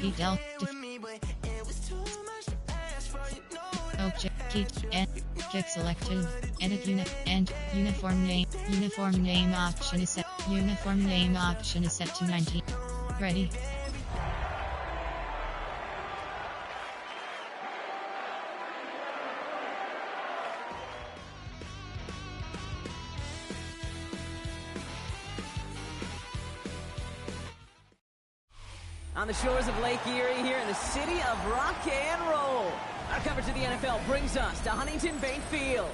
T-Del, Object, and kick selected, edit unit, and uniform name option is set, uniform name option is set to 19. Ready. On the shores of Lake Erie here in the city of rock and roll. Our coverage of the NFL brings us to Huntington Bank Field.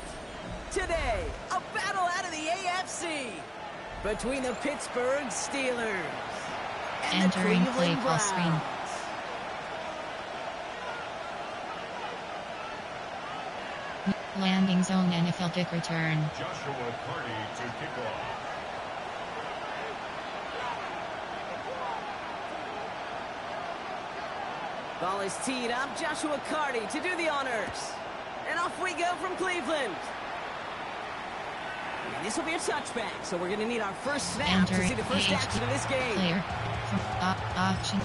Today, a battle out of the AFC between the Pittsburgh Steelers and Entering the play Cleveland call screen. Browns. Landing zone NFL kick return. Joshua Carty to kick off. Ball is teed up. Joshua Carty to do the honors. And off we go from Cleveland. And this will be a touchback, so we're going to need our first snap to see the first action of this game. Player. Option.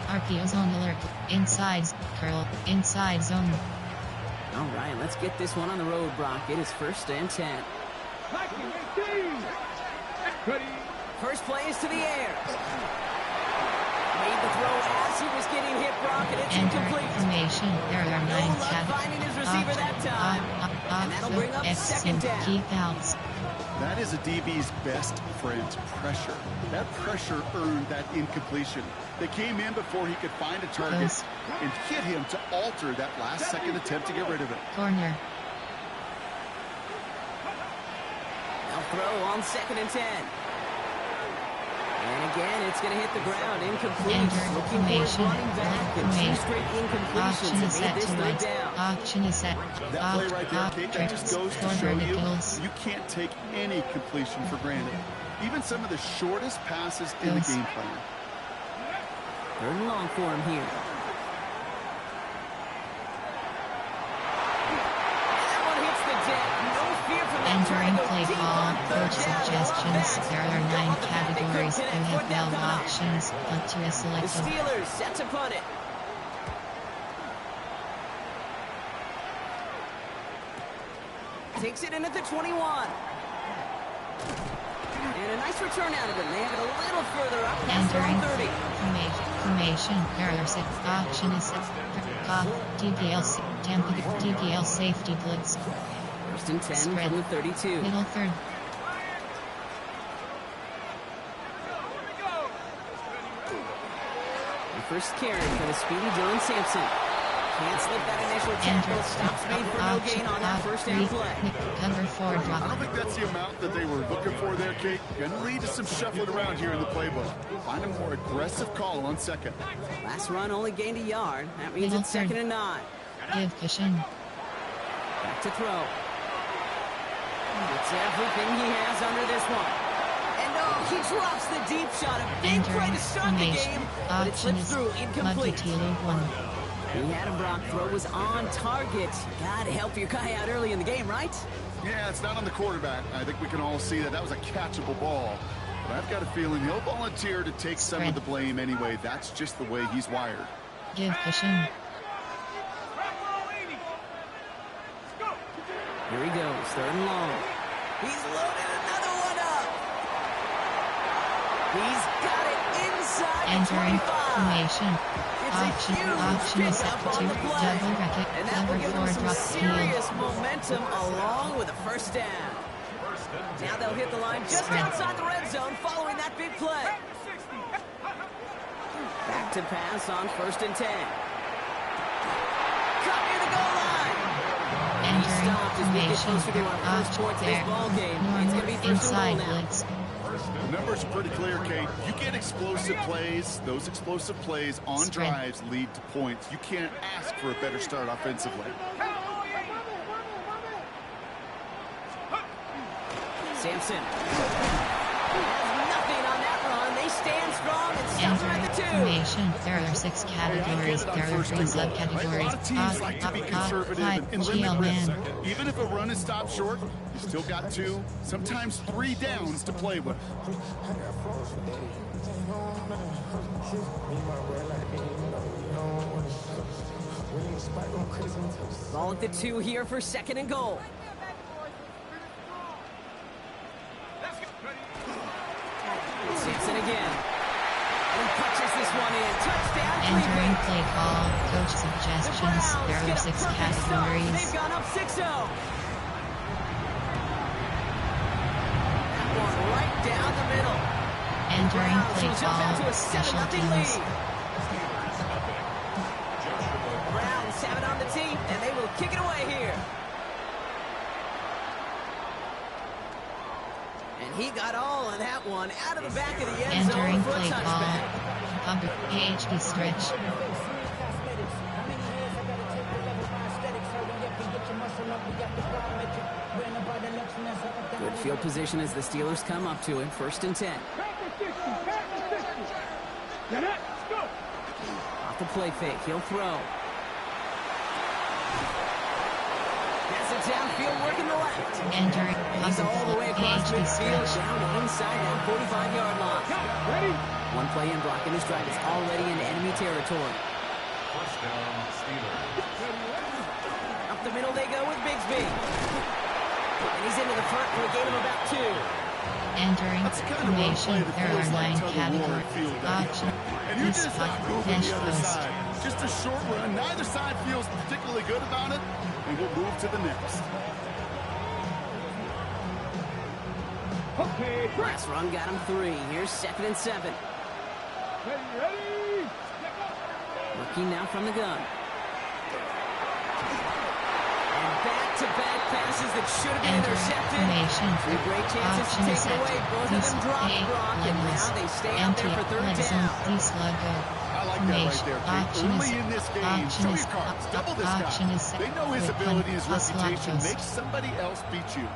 RPO zone alert. Inside. Curl. Inside zone. All right, let's get this one on the road, Brock. It is 1st and 10. First play is to the air. Made the throw as he was getting hit, Brock, and it's incomplete. Information. There are 9 No luck finding his receiver that time. And that'll bring up second down. Keep outs. That is a DB's best friend, pressure. That pressure earned that incompletion. They came in before he could find a target and hit him to alter that last second attempt to get rid of it. Corner. Now throw on 2nd and 10. And again, it's going to hit the ground. Incomplete. Looking for his running back. And 2 straight incompletions have made this 3rd down. Option is set. That play right there, Kate, that just goes to show you can't take any completion for granted. Even some of the shortest passes in the game plan. 3rd and long for him here. That one hits the deck. No fear from that. Entering play call. Coach suggestions. There are 9 categories. NFL options. Punt to a The selected. Steelers set to punt it. Takes it in at the 21. And a nice return out of them. They have it a little further up past their own 30. Formation. Error set. Option is set. DPL. Tampa. DPL safety blitz. 1st and 10 Spread. from the 32. Middle third. The first carry for the speedy Dylan Sampson. Can't slip that initial tackle. Stops made for no gain on that first down play. Cover 4 I drop. don't think that's the amount that they were looking for there, Kate. Gonna lead to some shuffling around here in the playbook. Find a more aggressive call on 2nd. Last run only gained a yard. That means Middle it's 2nd third. and 9. Give cushion. Back to throw. It's everything he has under this one. And oh, he drops the deep shot. A big play to start the game, but it slips through incomplete. He had him, Brock. Throw was on target. Gotta help your guy out early in the game, right? Yeah, it's not on the quarterback. I think we can all see that that was a catchable ball. But I've got a feeling he'll volunteer to take some of the blame anyway. That's just the way he's wired. Give cushion. Here he goes, 3rd and long. He's loaded another one up. He's got it inside Entering 25. formation. It's a Option is huge set pickup to on the play. double racket. And that will Cover give 4 them some drop serious field. momentum along with a first down. Now they'll hit the line just outside the red zone following that big play. Back to pass on 1st and 10. Cut near the goal line. Entering Stopped as we get formation. closer to our first point of this ball game. It's going to be 1st and Inside goal now. blitz. The numbers are pretty clear, Kate. You get explosive plays. Those explosive plays on drives lead to points. You can't ask for a better start offensively. Sampson has nothing on that run. They stand strong and stop at the 2. Formation. There are 6 categories. There are 3 A lot subcategories. of teams like to be conservative and limit risk. Even if a run is stopped short, you still got 2, sometimes 3 downs to play with. Ball at the 2 here for 2nd and goal. Simpson again. And he punches this one in. Touchdown, Entering Cleveland. play call, coach The suggestions. Browns There get are a 6 perfect start. categories. They've gone up 6-0. That one right down the middle. Entering Browns play will jump out to call, a 7-0 special teams. lead. Browns have it on the tee, and they will kick it away here. And he got all of that one out of the back of the end zone Entering for a play call, touchback. Upper PhD stretch. Good field position as the Steelers come up to it. 1st and 10. Off the play fake. He'll throw. Has it downfield, working the left. Entering He's all the way across PhD midfield, stretch. down to inside that 45-yard line. One play in, blocking his drive is already into enemy territory. First down, Steelers. Up the middle they go with Bigsby. And he's into the front for a gain of about 2. Entering That's the kind of run formation. play that There feels are like 9 tug of war categories. field back. Option. And you're This just spot. moving Bench the other post. side. Just a short run. Neither side feels particularly good about it, and we'll move to the next. Last run got him 3. Here's 2nd and 7. Looking now from the gun. And back-to-back passes that should have been Entering intercepted. formation. Two great chances to Option take it set. away. Both of them dropped, Brock, and now they stay out there for 3rd down. I Sluggo. like that right there, Kate. Option Early is in this game, option show is your cards. Double this option guy. is They know his with ability, his plus reputation. lactose. Make somebody else beat you.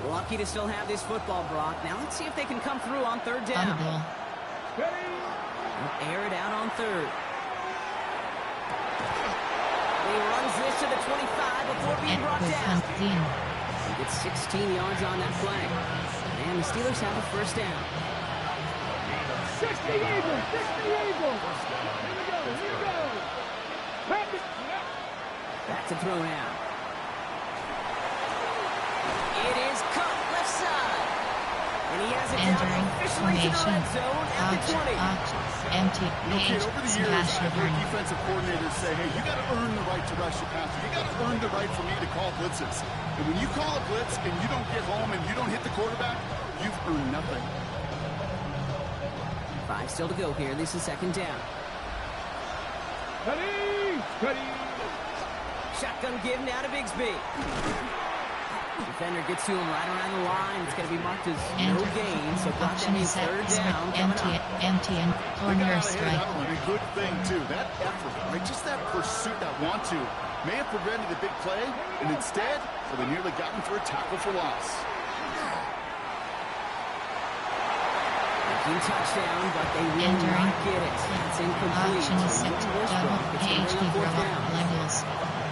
Lucky to still have this football, Brock. Now let's see if they can come through on 3rd down. Audible. They'll air it out on 3rd. He runs this to the 25 before being And brought with down. Hunting. He gets 16 yards on that play. And the Steelers have a 1st down. 60 Eagles! 60 Eagles! Here we go! Here we go! Back to throw now. It is cut left side. And he has it down Entering officially to the formation. red zone at the 20. Empty. You know, Kate, over the years, Slash I've heard return. defensive coordinators say, hey, you got to earn the right to rush your passer. You got to earn the right for me to call blitzes. And when you call a blitz and you don't get home and you don't hit the quarterback, you've earned nothing. 5 still to go here. This is 2nd down. Ready! Ready! Shotgun give now to Bigsby. Defender gets to him right around the line. It's going to be marked as no gain. So Brock, that means 3rd down coming up. Empty and They corner got out ahead of strike. that one. A good thing, too. That effort, right? Just that pursuit, that want to, may have prevented a big play, and instead, well, they nearly got him for a tackle for loss. Touchdown, but they will Entering. not get it. It's incomplete. Option is set to double PhD Fourth for down. levels.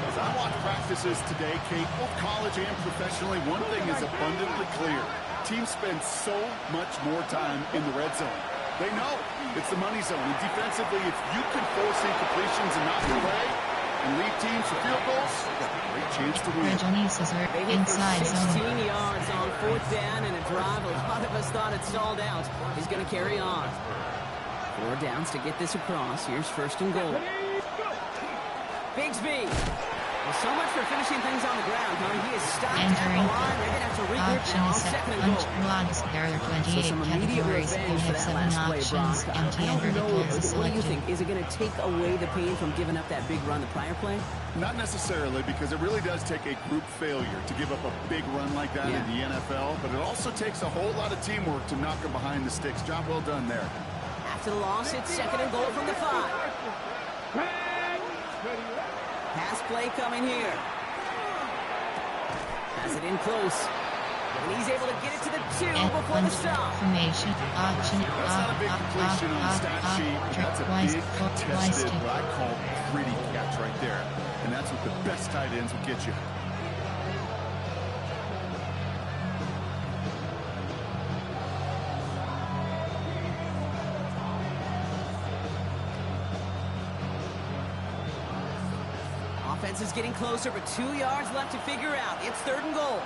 As I watch practices today, Kate, both college and professionally, one thing is abundantly clear. Teams spend so much more time in the red zone. They know it's the money zone. And defensively, if you can force incompletions and knock it away and lead teams for field goals, you've got a great chance to win. Rajonis is They hit for inside 16 zone. yards on 4th down and a drive. A lot of us thought it stalled out. He's going to carry on. 4 downs to get this across. Here's 1st and goal. Bigsby. Well, so much for finishing things on the ground, huh? He is stopped at the Entering. line. They're going to have to regroup Option now on is set 2nd and punch goal. blocks. There are So 28 some immediate categories. You revenge for have that 7 last play, options. Brock. Empty I and don't vertical know. is What do you selected. think? Is it going to take away the pain from giving up that big run the prior play? Not necessarily, because it really does take a group failure to give up a big run like that Yeah. in the NFL, but it also takes a whole lot of teamwork to knock them behind the sticks. Job well done there. After the loss, it's 2nd and goal from the 5. Pass play coming here. Has it in close. And he's able to get it to the 2 And before the stop. formation. Option. That's not a big completion on the stat sheet. That's a big, contested, what I call gritty catch right there. And that's what the best tight ends will get you. Offense is getting closer, but 2 yards left to figure out. It's 3rd and goal.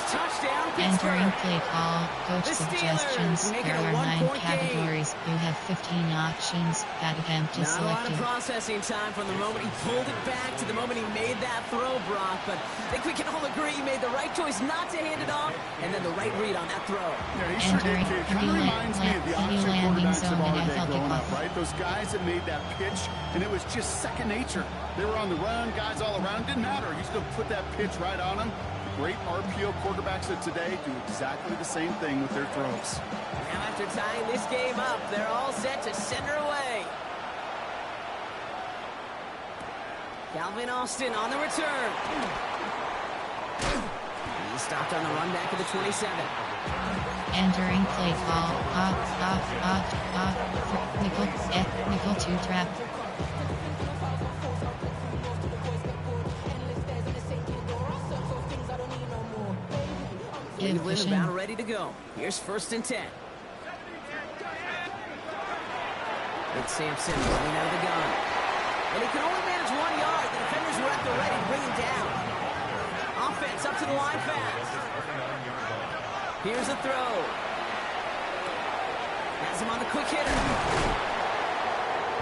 Touchdown, Pittsburgh. Entering play call, coach The suggestions. Steelers make There it a are 9 one-point categories. You have 15 options. That attempt is Not a lot selected. of processing time from the moment he pulled it back to the moment he made that throw, Brock. But I think we can all agree he made the right choice not to hand it off, and then the right read on that throw. Yeah, he sure did, kid. Kind of reminds me of the option quarterbacks of our day growing up, right? Those guys that made that pitch, and it was just second nature. They were on the run, guys all around. Didn't matter. He's going to put that pitch right on them. Great RPO quarterbacks of today do exactly the same thing with their throws. Now after tying this game up, they're all set to send her away. Calvin Austin on the return. He stopped on the run back of the 27. Entering play call. Nickel 2 trap. Cleveland about ready to go. Here's 1st and 10. It's Sampson running out of the gun. And he can only manage 1 yard. The defenders were at the ready to bring him down. Offense up to the line fast. Here's a throw. Has him on the quick hitter.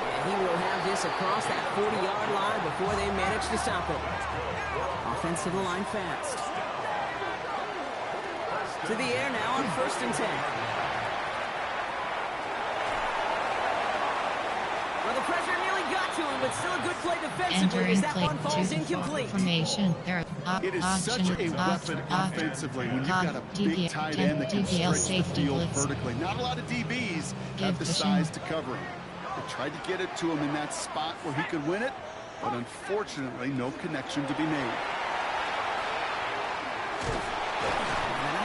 And he will have this across that 40-yard line before they manage to stop it. Offense to the line fast. To the air now on 1st and 10. Well, the pressure nearly got to him, but still a good play defensively Entering as that play one falls incomplete. formation. There It is such a weapon offensively when you've got a big tight end that can stretch the field vertically. Not a lot of DBs have the size to cover him. They tried to get it to him in that spot where he could win it, but unfortunately, no connection to be made.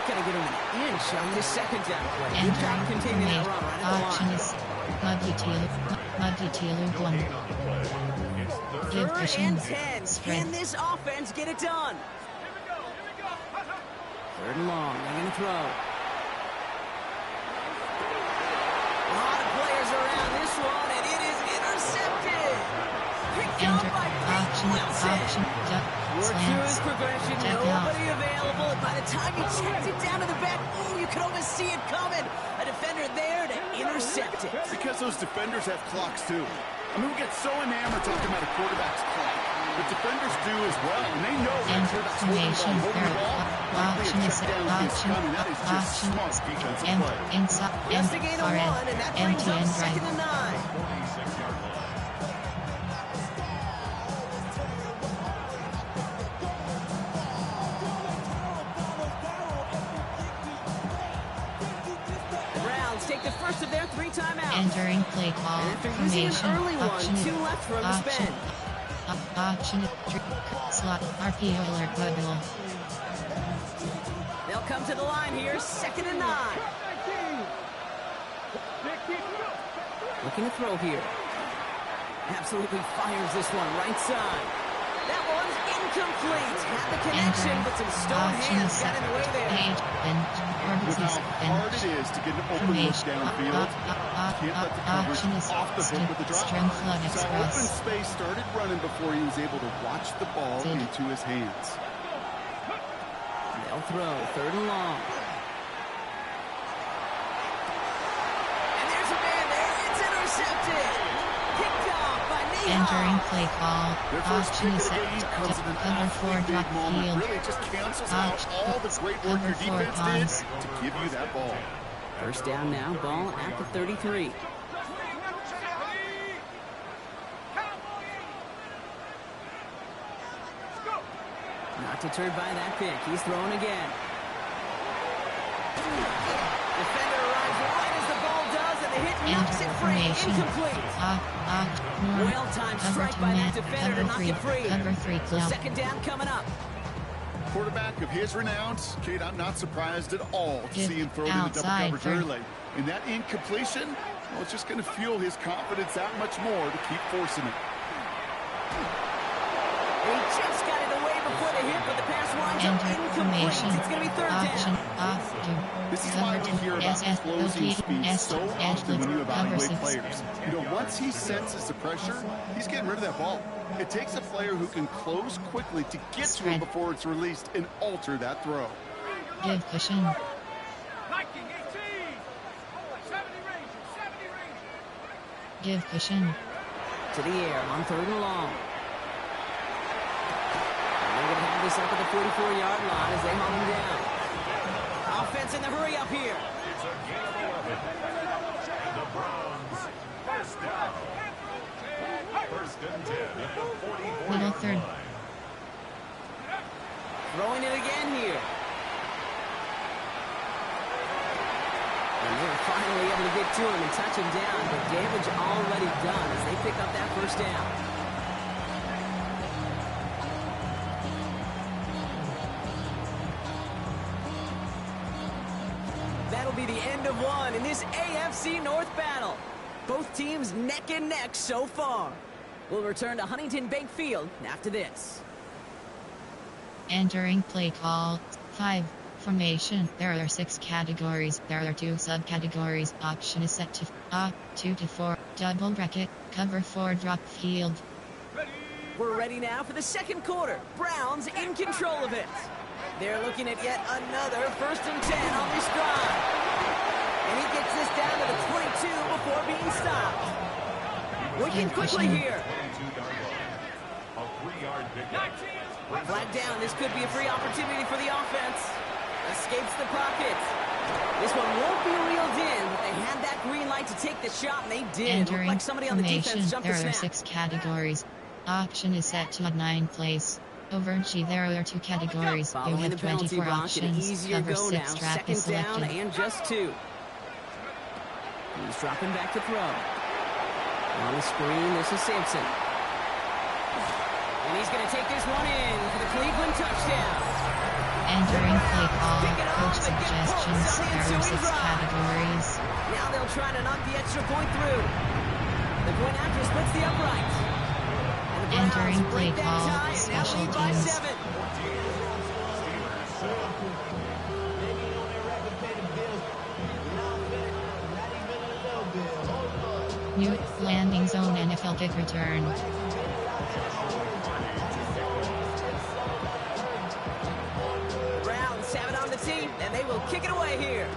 Going to get him an inch on this 2nd down play. Good job containing that run right at the line. Give 3rd vision. and 10. Spread. Can this offense get it done? 3rd and long. They're going to throw. A lot of players around this one, and it is intercepted. Picked up by Pete Wilson. Work through his progression, nobody available, and by the time he checked it down to the back, ooh, you could almost see it coming. A defender there to intercept it. Because those defenders have clocks too. I mean, we get so enamored talking about a quarterback's clock, but defenders do as well, and they know that quarterback's holding the ball. Likely a check down is coming. That is just smart defensive play. Just a gain of 1, and that brings up 2nd and 9. Take the first of their 3 timeouts. Entering play call formation. Early one, 2 left from the spin. Slot RPO alert bubble. They'll come to the line here, 2nd and 9. Looking to throw here. Absolutely fires this one right side. That one's incomplete. Had the connection, but some stone hands got in the way there. With how hard it is to get an open look downfield, can't let the coverage off the hook with the drop. So open space started running before he was able to watch the ball into his hands. They'll throw, 3rd and long. And there's a man there. It's intercepted. Picked off by Nehal. Entering play call. Their first kick of the game comes at an awfully big moment. Really just cancels out all the great work your defense did to give you that ball. 1st down now, ball at the 33. Not deterred by that pick. He's throwing again. Defender arrives right as the ball does, and the hit knocks it free. Incomplete. Well-timed strike by that defender to knock it free. So 2nd down coming up. Quarterback of his renown, Kate, I'm not surprised at all to see him throw it into double coverage early. And that incompletion, well, it's just going to fuel his confidence that much more to keep forcing it. He just got it away before the a hit, but the pass winds up Enter incomplete. formation. It's going to be third Option down. off to. This is why we hear about closing speed so often when you evaluate players. You know, once he senses the pressure, he's getting rid of that ball. It takes a player who can close quickly to get to him before it's released and alter that throw. Give cushion. Give cushion. To the air on third and long. And they're going to have this up at the 44-yard line as they hunt him down. Offense in the hurry up here. It's a gain of 11. And the Browns first down. First and 10 at the 44-yard Little third. line. Throwing it again here. And they're finally able to get to him and touch him down. But damage already done as they pick up that first down. That'll be the end of one in this AFC North battle. Both teams neck and neck so far. We'll return to Huntington Bank Field after this. Entering play call. 5. Formation. There are 6 categories. There are 2 subcategories. Option is set to 2 to 4. Double bracket. Cover 4 drop field. We're ready now for the second quarter. Browns in control of it. They're looking at yet another first and 10 on this drive. And he gets this down to the 22 before being stopped. Working quickly here. 22-yard line. A 3-yard pickup. Flag down. This could be a free opportunity for the offense. Escapes the pocket. This one won't be reeled in, but they had that green light to take the shot, and they did. Looked Entering like somebody on the formation. defense jumped the There are snap. 6 categories. Option is set to 9 place. Over G there are 2 categories. You Following the have penalty 24 block, an options. easier Cover go 6 now. strap is Second down selected. and just 2. He's dropping back to throw. On the screen, this is Sampson. And he's going to take this one in for the Cleveland touchdown. Entering play call. Pick it up Coach and get suggestions. points on the There are 6 ensuing drive. categories. Now they'll try to knock the extra point through. The point after splits the upright. And the Browns Entering break play that call. tie and now Special lead by teams. 7. New landing zone NFL kick return. Browns have it on the team, and they will kick it away here.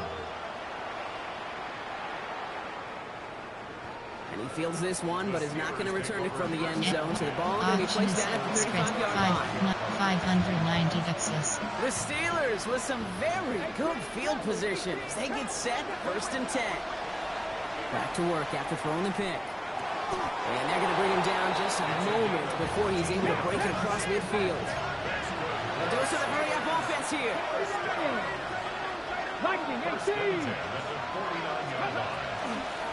And he fields this one, but is not going to return it from the end zone. So the ball going to be Option placed is down at the spread 35-yard line. 590 Texas. The Steelers with some very good field position as they get set, first and 10. Back to work after throwing the pick. And they're going to bring him down just a moment before he's able to break it across midfield. The dose of the hurry-up offense here. Lightning, 18.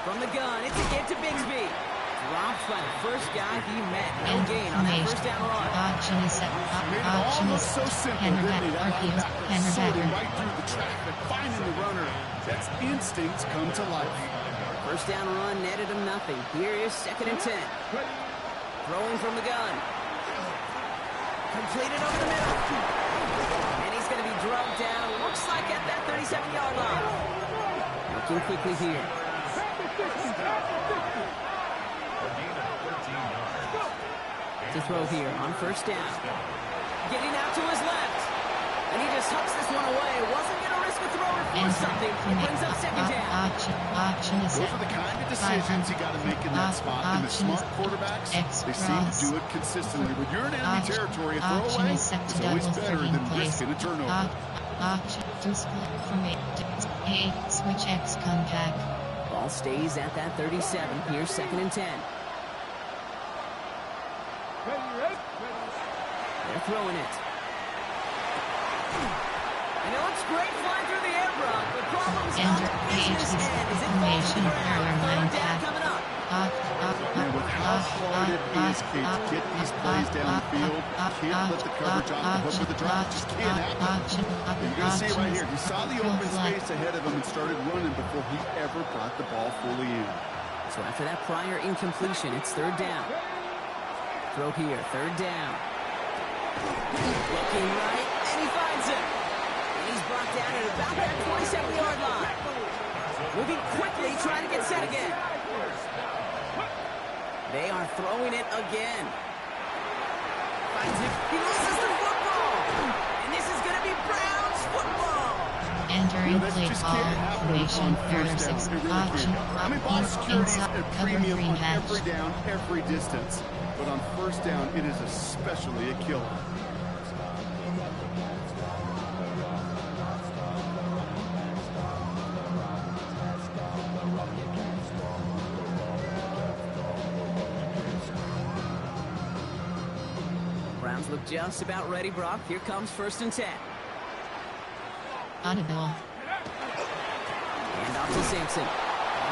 From the gun, it's a get to Bigsby. Dropped by the first guy he met. No gain on that Information. first down run. Option is set. Made it Option is almost so simple, hammer didn't back. he? That RPOs. linebacker Hammer sorting backer. right through the traffic, finding the runner. That's instincts come to life. First down run netted him nothing. Here is second and 10. Throwing from the gun. Completed over the middle. And he's going to be drugged down. Looks like at that 37-yard line. Looking quickly here. To throw here on first down. Getting out to his left. And he just hucks this one away. Wasn't going to risk a throw or force something. He brings up second down. Option is Those set. are the kind of decisions you got to make in that spot. And the smart quarterbacks, they seem to do it consistently. When you're in enemy territory, a Option throwaway is set is to always double better throwing than plays. risking a turnover. Option to split from A. Switch X comeback. Ball stays at that 37. Here's second and 10. They're throwing it. And it looks great flying through the air, Brock. The problem's not Enter the business PhD's end as it falls to information. the ground. Error Third 9 down pack. coming up. And with how hard it is, Kate, to get these plays down the field, can't let the coverage off the hook with the drop. It just can't happen. You're going to see it right here. He saw the open space ahead of him and started running before he ever brought the ball fully in. So after that prior incompletion, it's third down. Throw here, third down. Looking right, and he finds him. And he's brought down at about that 27-yard line. Moving quickly, trying to get set again. They are throwing it again. Finds it. He loses the football. And this is going to be Browns football. Entering play call formation. There are 6 option. I mean, ball security is Inside a cover premium 3 on match. every down, every distance. But on first down, it is especially a killer. Browns look just about ready, Brock. Here comes 1st and 10. Audible. And off to Simpson.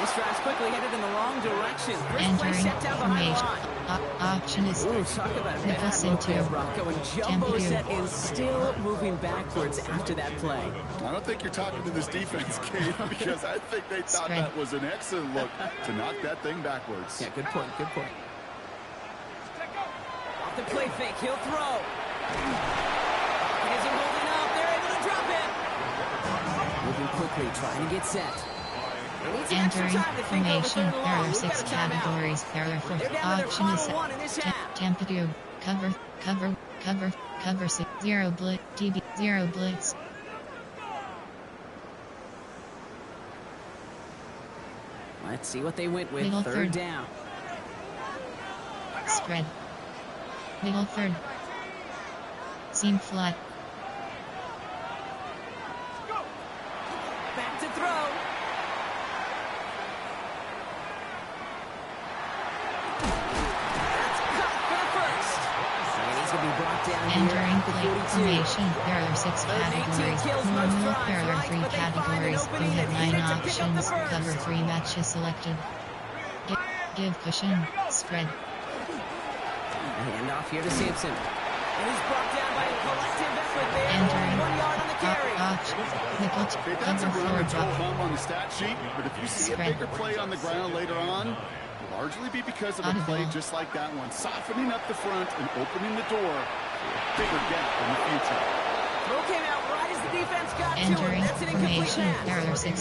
This drive's quickly headed in the wrong direction. First play Entering set down behind the formation. line. Option is Ooh, talk about a bad look there, Brock. Going jumbo Tempo. set and still moving backwards after that play. I don't think you're talking to this defense, Kate, because I think they thought Spread. that was an excellent look to knock that thing backwards. Yeah, good point, good point. Off the play fake, he'll throw. He isn't holding up. They're able to drop it. Moving quickly, trying to get set. He needs some extra Entering time to think over formation. 3rd and There long. are We've got 6 a timeout. categories. There are 4 They're down to their option is final one in this half. Tempo. Cover 6 0 blitz DB 0 blitz. Let's see what they went with. Middle 3rd third. down. Spread. Middle 3rd. Seam flat. Back to throw. That's caught for the 1st. And he's going to be brought down here Entering at the play 42. formation. There are 6 Third and 18 categories. kills most Normal. drives, There are right? 3 But they find an categories. We opening have and 9 eager to pick up the options. first. Cover 3 matches selected. Give cushion. Spread. Hand off here to Simpson. And he's brought down by a collective effort there. Entering 1 yard on the carry. option. Nickel. Okay, that's a Cover run 4 that's drop. home on the stat sheet, but if you see a Spread. bigger play on the ground later on, it'll largely be because of a play Audible. just like that one, softening up the front and opening the door for a bigger gap in the future. Throw came out right as the defense got to him. Entering That's an incomplete formation. pass. There are 6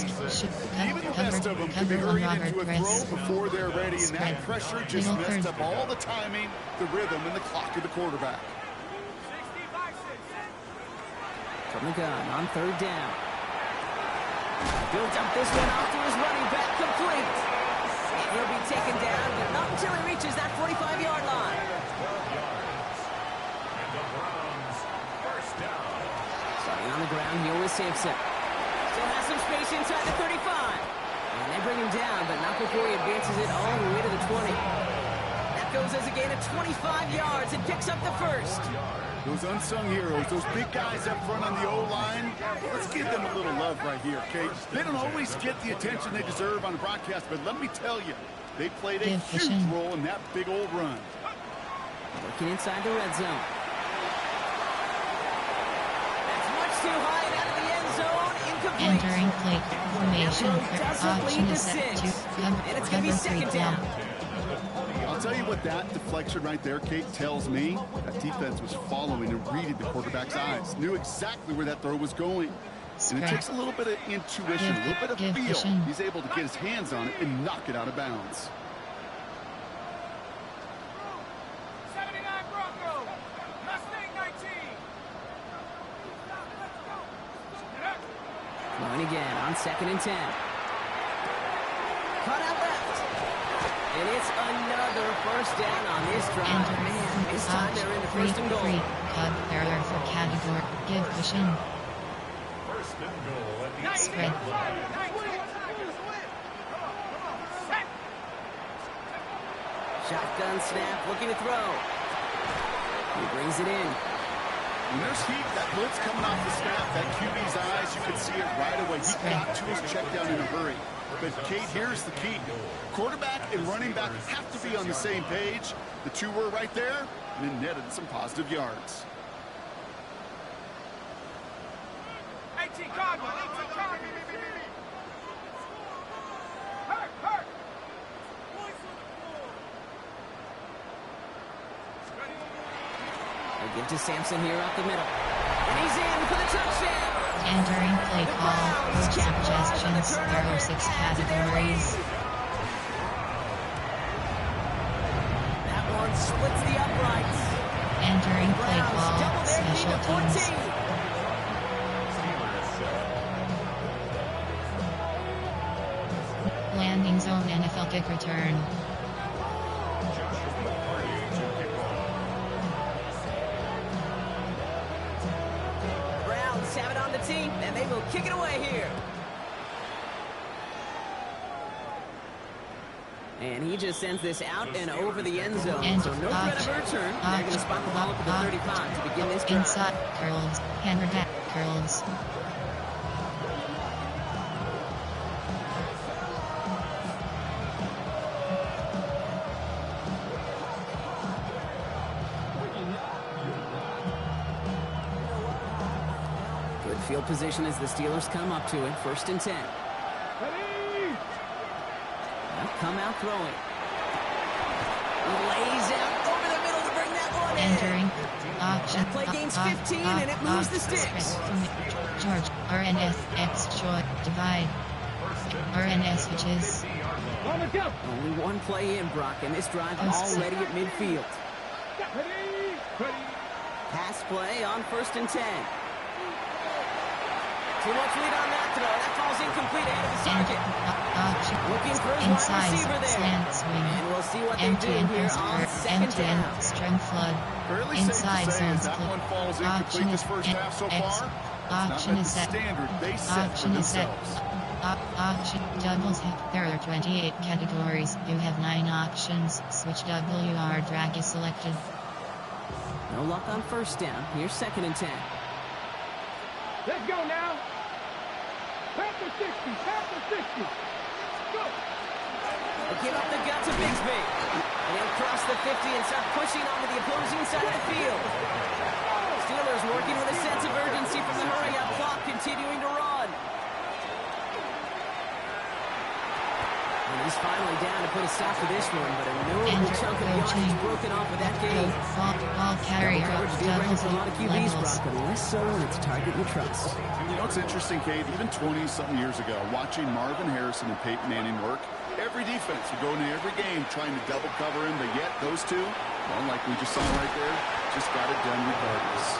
Even the best of them can be cover on hurried Robert into a Press. throw before they're ready, and Spread. that pressure just Middle messed third. up all the timing, the rhythm, and the clock of the quarterback. From the gun on 3rd down. Builds up this one off to his running back, complete. And he'll be taken down, but not until he reaches that 45-yard line. And the Browns, 1st down. Starting on the ground here with Simpson. Still has some space inside the 35. And they bring him down, but not before he advances it all the way to the 20. That goes as a gain of 25 yards and picks up the 1st. Those unsung heroes, those big guys up front on the O-line, let's give them a little love right here, okay? They don't always get the attention they deserve on the broadcast, but let me tell you, they played a Give huge cushion. role in that big old run. Looking inside the red zone. That's much too high and out of the end zone. Incomplete. Entering play formation. That throw doesn't Option lead is to set to 6. cover, And it's going to be cover 3 2nd down. I'll tell you what that deflection right there, Kate, tells me. That defense was following and reading the quarterback's eyes. Knew exactly where that throw was going. And it Spread. takes a little bit of intuition, a little bit of Give feel. cushion. He's able to get his hands on it and knock it out of bounds. 79 Broncos. Mustang 19. Going again on 2nd and 10. Cut out left. And it's another 1st down on this drive. Entering Man, this time they're into 1st and goal. There are 4 category. Give cushion. 1st and goal at the Spread. Shotgun snap, looking to throw. He brings it in. When there's heat, that blitz coming off the snap, that QB's eyes, you can see it right away. He got to his check down in a hurry. But, Kate, here's the key. Quarterback and running back have to be on the same page. The two were right there, and it netted some positive yards. 18 Cardinal. 18 Cardinal. Hurt, hurt. They'll give to Sampson here up the middle. And he's in for the touchdown. Entering play call, coach suggestions, there are 6 categories. That one splits the uprights. Entering play call, special teams. Landing zone NFL kick return. Browns have it on the team, and they will kick it away here. And he just sends this out and over the end zone. And so no threat of a return. They're going to spot the ball up at the 35 to begin this drive. Inside curls, hammer back curls. Good field position as the Steelers come up to it. 1st and 10. They'll come out throwing. Lays out over the middle to bring that one Entering in. option. That play gains 15 and it moves the sticks. George, RNS, X, Joy, divide. RNS, which is only one play in, Brock, and this drive already at midfield. Pass play on 1st and 10. Too much lead on that throw. That falls incomplete ahead of the target. Looking for his wide receiver there. Slant swing. And we'll see what they do here on 2nd down. String flood. Fairly Inside safe to say zones. that one falls incomplete this first half so far. Option is set. Standard they set for Option is set. themselves. Option doubles hit. There are 28 categories. You have 9 options. Switch WR drag is selected. No luck on 1st down. Here's 2nd and 10. Let's go now. Pass the 60. Pass the 60. Go. They'll give up the gut to Bigsby. And he'll cross the 50 and start pushing onto the opposing side of the field. Steelers working with a sense of urgency from the hurry-up clock, continuing to run. And he's finally down to put a stop to this one, but a notable chunk of yardage broken off with that game. Ball carrier. Coverage do rank for a lot of QBs, Brock, but less so when it's a target you trust. You know, it's interesting, Kate, even 20-something years ago, watching Marvin Harrison and Peyton Manning work, every defense would go into every game trying to double cover him, but yet those two, well, like we just saw right there, just got it done regardless.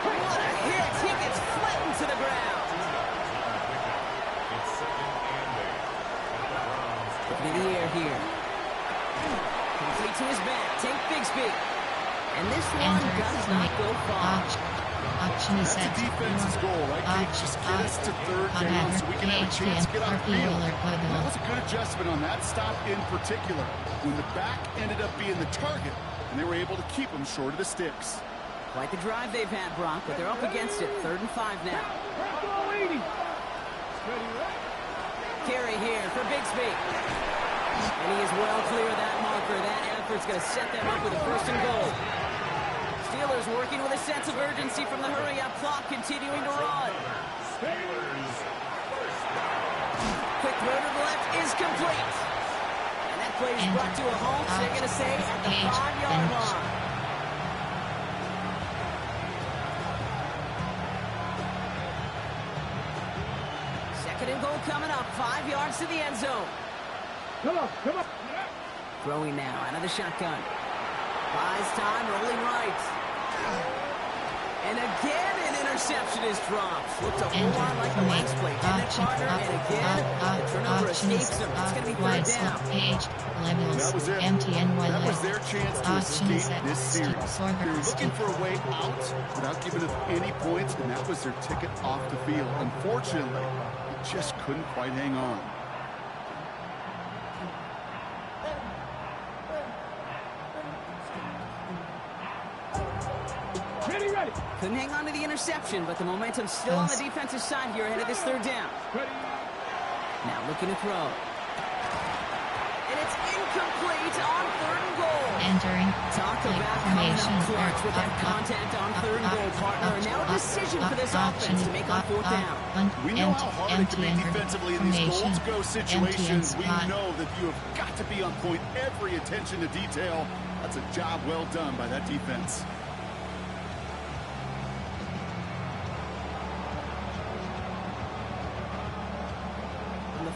What a hit! He gets flattened to the ground. In the air here. Complete to his back. Take Bigsby. And this one does not go far. Option is set. That's the defense's goal, right, Kate? Just get us to 3rd down so we can have a chance to get on the field. And that was a good adjustment on that stop in particular, when the back ended up being the target, and they were able to keep him short of the sticks. Quite the drive they've had, Brock, but they're up against it. 3rd and 5 now. Carry here for Bigsby. And he is well clear of that marker. That effort's going to set them up with a 1st and goal. Steelers working with a sense of urgency from the hurry-up clock, continuing to run. Quick throw to the left is complete. And that play is brought to a halt, so they're going to say at the 5-yard line. Second and goal coming up, 5 yards to the end zone. Come on, come on. Throwing now out of the shotgun. Buys time, rolling right. And again, an interception is dropped. Looked a whole lot like the last play. Didn't it, partner? And again, the turnover escapes them. It's going to be 3rd down. Page, levels, That was it. MTNY That was their chance to escape this series. They were looking for a way out without giving up any points, and that was their ticket off the field. Unfortunately, it just couldn't quite hang on. Ready. Couldn't hang on to the interception, but the momentum's still on the defensive side here ahead of this 3rd down. Now looking to throw. And it's incomplete on 3rd and goal. Entering. Talk about coming up clutch with that contact on 3rd and goal, partner. And now a decision for this offense to make on 4th down. We know how hard it can be defensively in these goal-to-go situations. We know that you have got to be on point, every attention to detail. That's a job well done by that defense.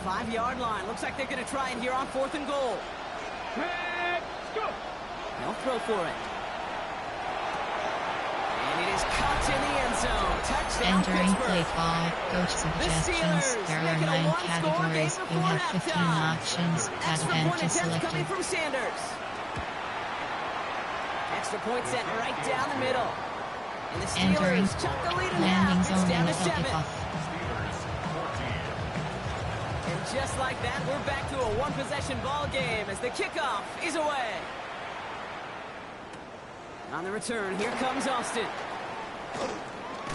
5-yard line. Looks like they're going to try it here on 4th and goal. Let's go. They'll throw for it. And it is caught in the end zone. Touchdown, Entering play Pittsburgh. call. Coach suggestions. Steelers There make are it a 9 one-score game categories. You before have 15 halftime. options. Extra point Advantage attempt coming selected. from Sanders. Extra point sent right down the middle. And the Entering Steelers chuck the lead in landing half. It's zone down to NFL 7. kickoff. Steelers 14. And just like that, we're back to a one-possession ball game as the kickoff is away. On the return, here comes Austin.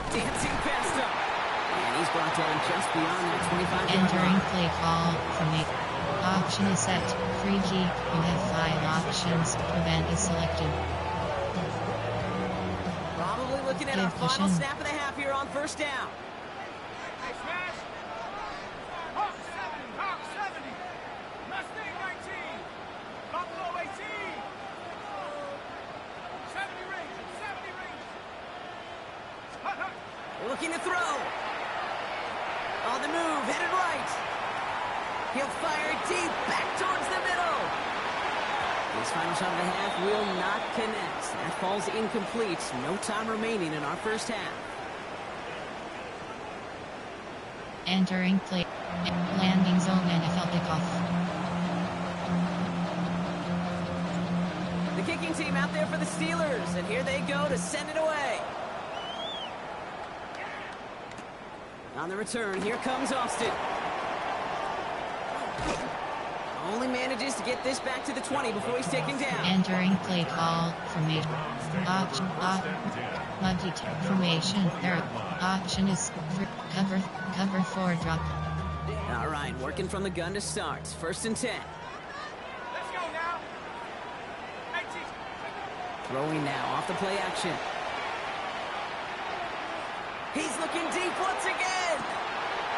Dancing past him. And he's brought down just beyond that 25-yard Entering line. play call from me. Option is set. Free key. You have 5 options. Prevent is selected. Probably looking at our Good final cushion. snap of the half here on 1st down. Hey, smash. Hawk 70. Hawk 70. Mustang 19. Buffalo 18. 70 Rangers. 70 Rangers. Hut, hut. Looking to throw. On the move, headed right. He'll fire deep, back towards the middle. His final shot of the half will not connect. That falls incomplete. No time remaining in our first half. Entering play. Landing zone NFL kickoff. The kicking team out there for the Steelers, and here they go to send it away. On the return, here comes Austin. Only manages to get this back to the 20 before he's taken down. Entering play call from me. Option. Monkey formation. There. Option is for cover 4 drop. All right, working from the gun to start. 1st and 10. Let's go now. 18. Throwing now off the play action. He's looking deep once again.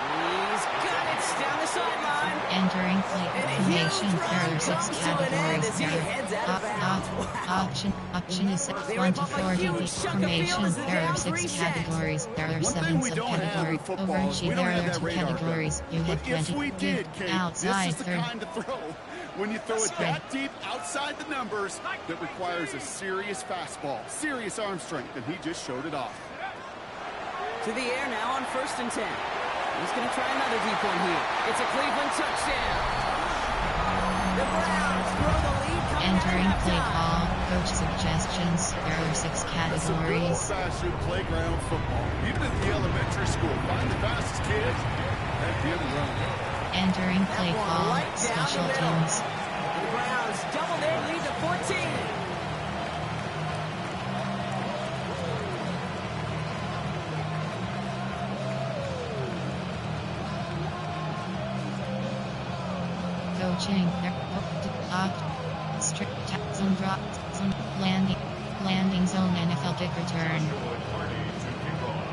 He's got it down the sideline. Entering play And a formation. huge There run are 6 comes to an end categories. as he heads out of bounds. Wow. Option is set. They 1 rip to off a 4 huge DB chunk of field formation. as the There are down's 6 reset. categories. There are One 7 thing we don't have in subcategories. football is we Overachieve. don't There have are that 2 radar categories. You But have if 20. we did, Kate, Outside this is the third. kind of throw. When you throw it Spread. that deep outside the numbers, that requires a serious fastball, serious arm strength, and he just showed it off. To the air now on 1st and 10. He's going to try another deep one here. It's a Cleveland touchdown. The Browns grow the lead coming Entering out of play halftime. call. Coach suggestions. There are 6 That's some good categories. old-fashioned playground football. Even at the elementary school, find the fastest kids, heck, the other run. Entering That play one call. right down Special the middle. teams. And the Browns double their lead to 14. Coaching. Strict zone drop. Zone landing zone NFL kick return. Party to kick off.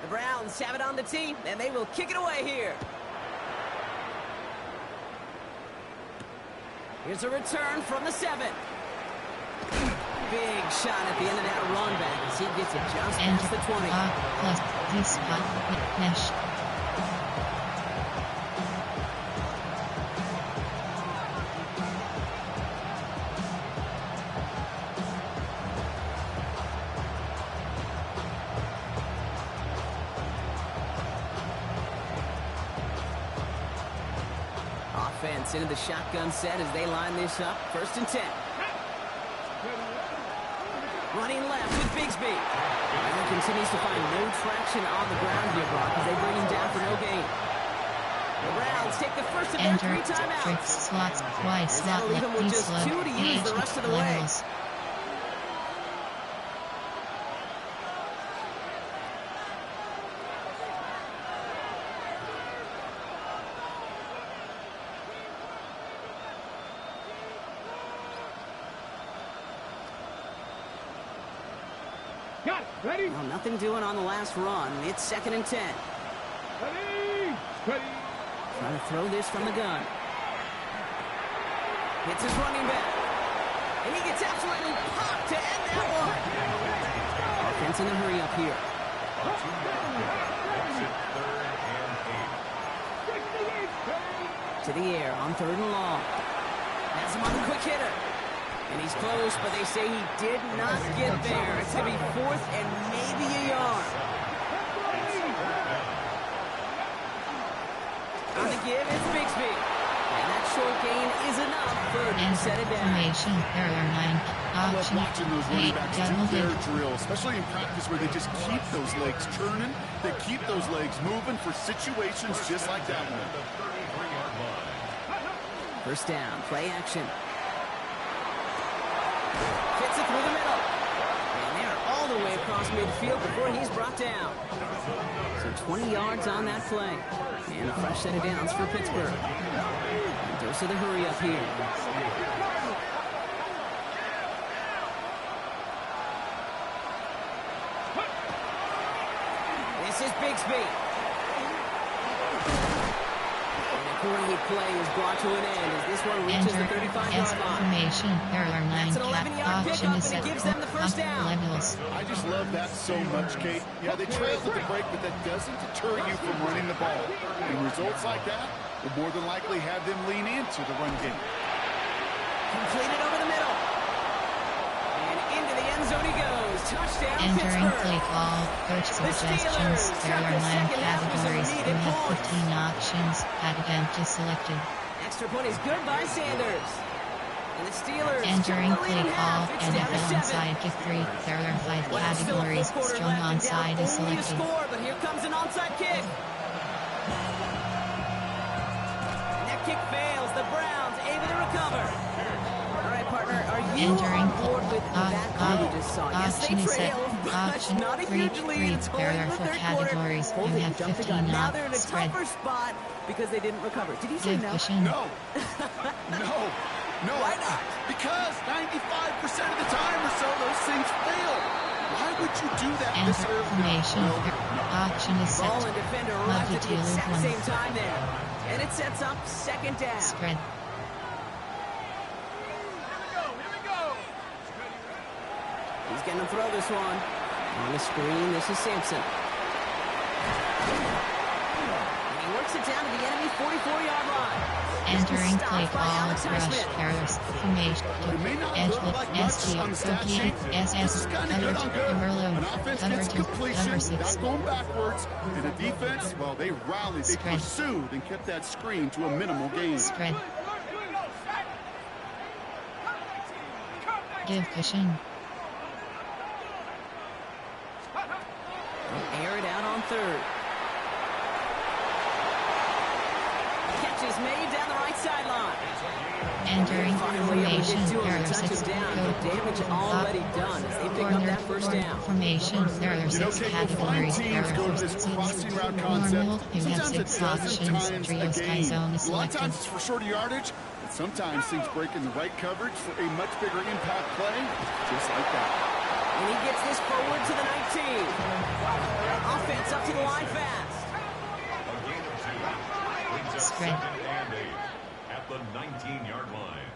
The Browns have it on the tee, and they will kick it away here. Here's a return from the 7. Big shot at the end of that run back as he gets it just And past the 20. plus D spot mesh. Offense into the shotgun set as they line this up. 1st and 10. Running left with Bigsby. Allen continues to find no traction on the ground here, Brock, as they bring him down for no gain. The Browns take the first of their Enter 3 timeouts. tricks slots wide As slot that'll leave him left with D just slot 2 to use the rest of the way. levels. Got it. Ready? Well, nothing doing on the last run. It's 2nd and 10. Ready? Ready. Trying to throw this from the gun. Hits his running back. And he gets absolutely popped to end that one. Offense in the hurry up here. On 2-yard exit 3rd and 8. To the air on 3rd and long. Has him on the quick hitter. And he's close, but they say he did not get there. It's going to be 4th and maybe a yard. On the give, it's Bigsby. And that short gain is enough for him to set it down. Formation, there are 9 I love options. watching those running 8 backs double do their dig. drill, especially in practice where they just keep those legs turning. They keep those legs moving for situations just like that one. The 33-yard line. First down, play action. Fits it through the middle. And they're all the way across midfield before he's brought down. So 20 yards on that play. And a fresh set of downs for Pittsburgh. Dose of the hurry up here. This is Bigsby. Great play is brought to an end as this one reaches the 35-yard line. Formation, there are 9 That's an cap 11-yard pickup, option is and it set gives them the first down. levels. I just love that so much, Kate. Yeah, they trailed at the break, but that doesn't deter you from running the ball. And results like that will more than likely have them lean into the run game. Completed over the middle. And into the end zone he goes. Touchdown, Entering Pittsburgh. play call, coach suggestions, there are 9 categories. You have 15 options, empty selected. Extra point is good by Sanders. And the Steelers Entering jump the play lead in call, half. It's down to NFL 7. onside kick 3, there are 5 Well, still a categories. full quarter Strong left and onside down is only to selected. score, but here comes an onside kick. And that kick fails. The Browns able to recover. All right, partner, are you Entering on board with that call you just saw? Yes, they option is set. trail, but Option not a 3, huge lead until there in are the 4 third quarter. categories. Hold You it, have jumped the 15 gun. Now they're in a spread. tougher spot because they didn't recover. Did you say Give no? cushion. No. No. Why not? Because 95% of the time or so, those things fail. Why would you do that this Enter early? formation, No. option is set. Ball and defender arrives at the Multi-dealer exact 1. same time there. And it sets up 2nd down. Spread. He's going to throw this one. On the screen, this is Sampson. And he works it down to the enemy 44-yard line. Entering Stopped play by call, Alex rush, Highsmith. errors, formation, It may not look like much on the stat sheet. This is kind of good on good. An offense gets completion, not going backwards. And the defense, well, they rallied, they Spread. pursued, and kept that screen to a minimal gain. Spread. Give cushion. Air it out on 3rd. Catch is made down the right sideline. Entering Finally able to formation, get to him there and are touch 6 him down. The damage already done as they pick up that first down. Formation, there are You know, 6 Kate, we'll find categories. There teams go are to this 6 crossing route normal, concept. you have Sometimes it 6 doesn't options. times Trio a sky game. zone is A lot of selected. times it's for shorter yardage, but sometimes things break in the right coverage for a much bigger impact play, just like that. And he gets this forward to the 19. Offense up to the line fast. A gain of 2. Brings up Spread. 2nd and 8 at the 19-yard line.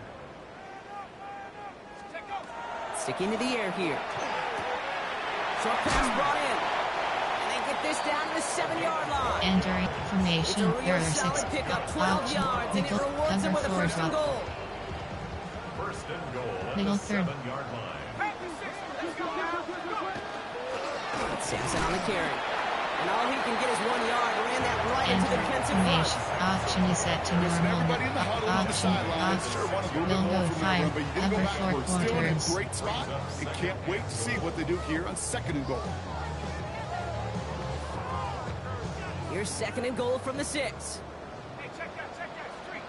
Sticking to the air here. Short pass brought in. And they get this down to the 7-yard line. Entering It's formation, a there real are solid 6 pickup, 12 options. yards, and it Nickel, rewards them cover with a 4 first and drop. goal. First and goal at Middle the third. 7-yard line. Sampson on the carry. And all he can get is 1 yard. Ran that right into the Enter defensive formation, front. option is set to Listen, normal. everybody in the huddle on the sidelines sure want to move Will it more go from their 5, run, but you didn't go cover 4 backwards. Still in a quarters. great spot, and can't wait to see what they do here on 2nd and goal. Here's 2nd and goal from the 6. Hey, check that street.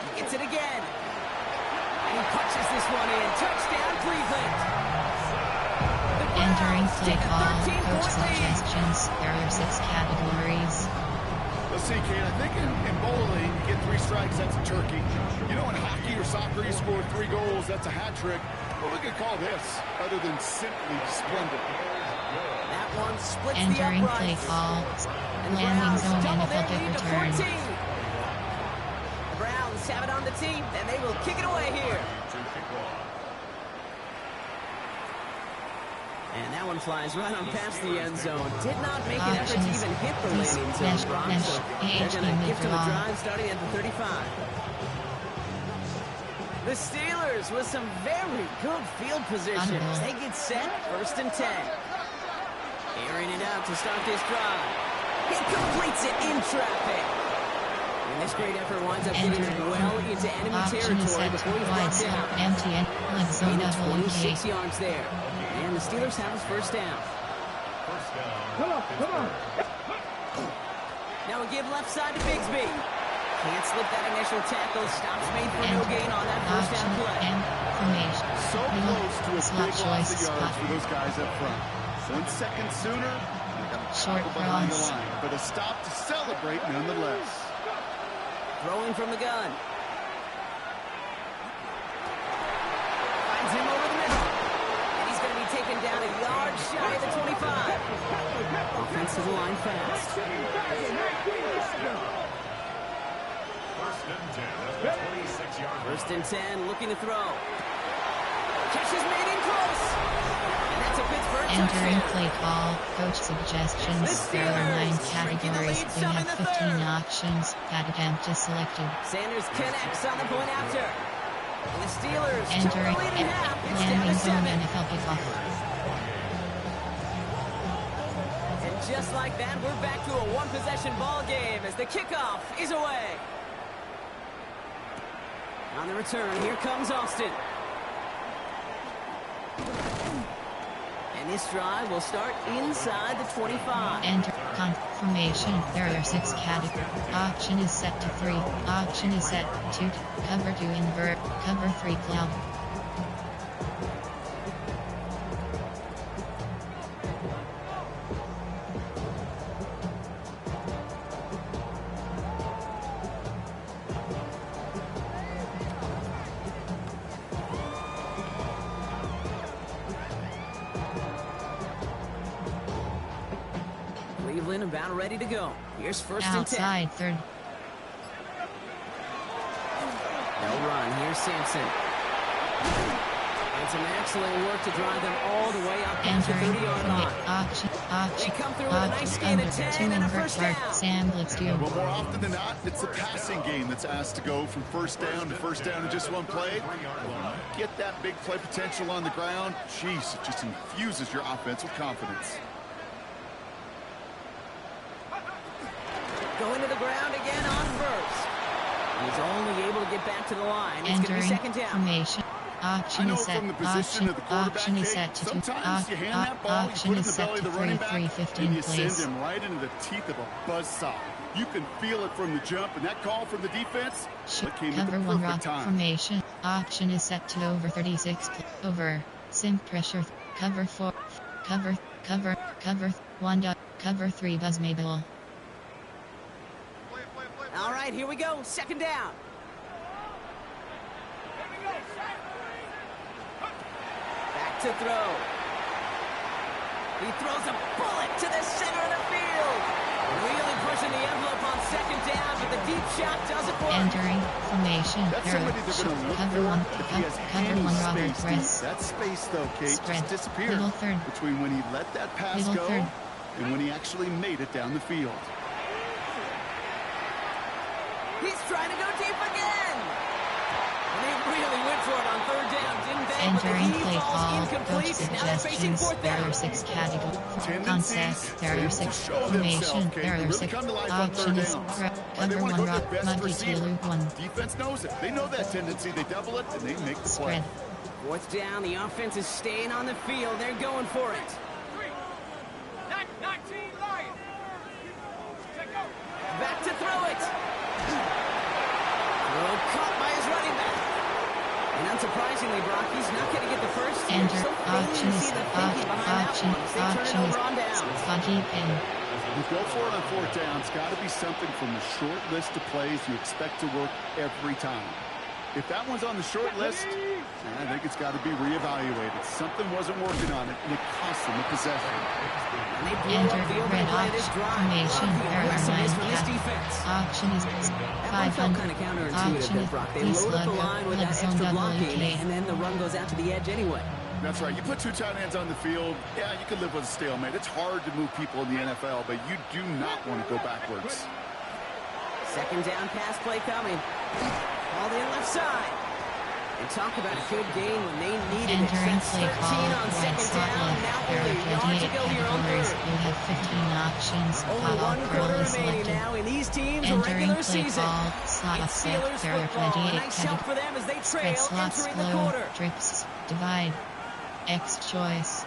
He gets it again. And he punches this one in. Touchdown, Cleveland. The Entering Browns play take a call, 13-point coach lead. suggestions, there are 6 categories. Let's see, Kate, I think in bowling, you get 3 strikes, that's a turkey. You know, in hockey or soccer, you score 3 goals, that's a hat trick. Or What we could call this, other than simply splendid? That one splits Entering the play uprights. call. And the Landing Browns zone double their NFL kick lead to return. 14. The Browns have it on the team, and they will kick it away here. And that one flies right on past the end zone. Did not make an effort to even hit the landing zone, Brock. So they're going to give him a drive starting at the 35. The Steelers with some very good field position. They get set, 1st and 10. Airing it out to start this drive. He completes it in traffic. And this great effort winds up getting him well into enemy territory before he's brought down. Empty and zone Gain of double 26 yards there. And the Steelers have his first down. Come on, come on. Now we give left side to Bigsby. Can't slip that initial tackle. Stops made for no gain on that first down play. Formation. So close to a Slot big loss of choice. yards for those guys up front. 1 second sooner, they got a Short tackle behind the cross. line, but a stop to celebrate nonetheless. Throwing from the gun. Finds him over the middle. And he's going to be taken down a yard shy of the 25. Offensive line fast. First and 10, looking to throw. Catch is made in close. And that's a Pittsburgh Entering touchdown. play call. Coach suggestions. There are 9 categories. You have 15 options. That attempt is selected. Sanders connects on the point after. And the Steelers took the Entering lead in half. It's down landing to zone 7. NFL kickoff. And just like that, we're back to a one-possession ball game as the kickoff is away. On the return, here comes Austin. And this drive will start inside the 25. Enter confirmation. There are 6 categories. Option is set to 3. Option is set to cover 2 invert. Cover 3 cloud. Cleveland about ready to go. Here's first and 10. Outside third. They'll run. Here's Sampson. And some excellent work to drive them all the way up past the Entering 30-yard line. option. They come through with a nice gain of 10 2 and a invert first guard. down. Sam blitz you. Well, more often than not, it's the passing game that's asked to go from first down to first down in just one play. Get that big play potential on the ground. Jeez, it just infuses your offense with confidence. Going to the ground again on first. He's only able to get back to the line. It's going to be Entering second down. formation. Option I know is set. from the position of the quarterback, Option is Kate, set to 2. sometimes you hand that ball, you Option put it in is the set belly of to the running 3. back, 3:15 and you send plays. him right into the teeth of a buzzsaw. You can feel it from the jump, and that call from the defense, it came at the Cover 1 rock perfect time. formation. Option is set to over 36. Over. Sim pressure. Cover 4. Cover 1. Cover 3 buzz mabel. All right, here we go. Second down. Back to throw. He throws a bullet to the center of the field. Really pushing the envelope on second down, but the deep shot doesn't work. Entering formation. That's There somebody they're going to look cover for 1. if he has Cover any 1 Robert space. press. That space, though, Kate, Spread. just disappeared Middle third. between when he let that pass Middle go third. and when he actually made it down the field. He's trying to go deep again. And they really went for it on third down, didn't they? Entering But play he falls call. incomplete. Coach Now they're facing suggestions. fourth There down. are 6 categories. Tendencies Concept. There are to 6 show formation. themselves, Kate. There They are really 6 come to life on third option is downs. cover They want to 1 go to rock. their best Monkey receiver. Taylor 1. Defense knows it. They know that tendency. They double it, and they make the play. Spread. Fourth down, the offense is staying on the field. They're going for it. 19 Lions. Back to throw it. Throw caught by his running back. And unsurprisingly, Brock, he's not going to get the first here. Enter So option you is see the thinking behind that option one as they turn it over on downs. funky pin. You go for it on fourth down. It's got to be something from the short list of plays you expect to work every time. If that one's on the short list, I think it's got to be reevaluated. Something wasn't working on it, and it cost them a possession. Enter red option formation. There are 9 option is That one felt kind of counterintuitive, there, Brock. They load up the line with that extra blocking, and then the run goes out to the edge anyway. That's right. You put 2 tight ends on the field, yeah, you can live with a stalemate. It's hard to move people in the NFL, but you do not want to go backwards. Second down pass play coming. All the left side. And talk about a good game when they needed it. Entering That's 13 play call, on right second slot down. left. Now There only are yard to 28 go here on categories. third. You have 15 options. Only Call one quarter early remaining selected. now in these teams' Entering regular play season. call, slot It's set. Steelers There are football. 28 Nice help for them as they Spread trail slots entering the blue. quarter. Trips. Divide. X choice.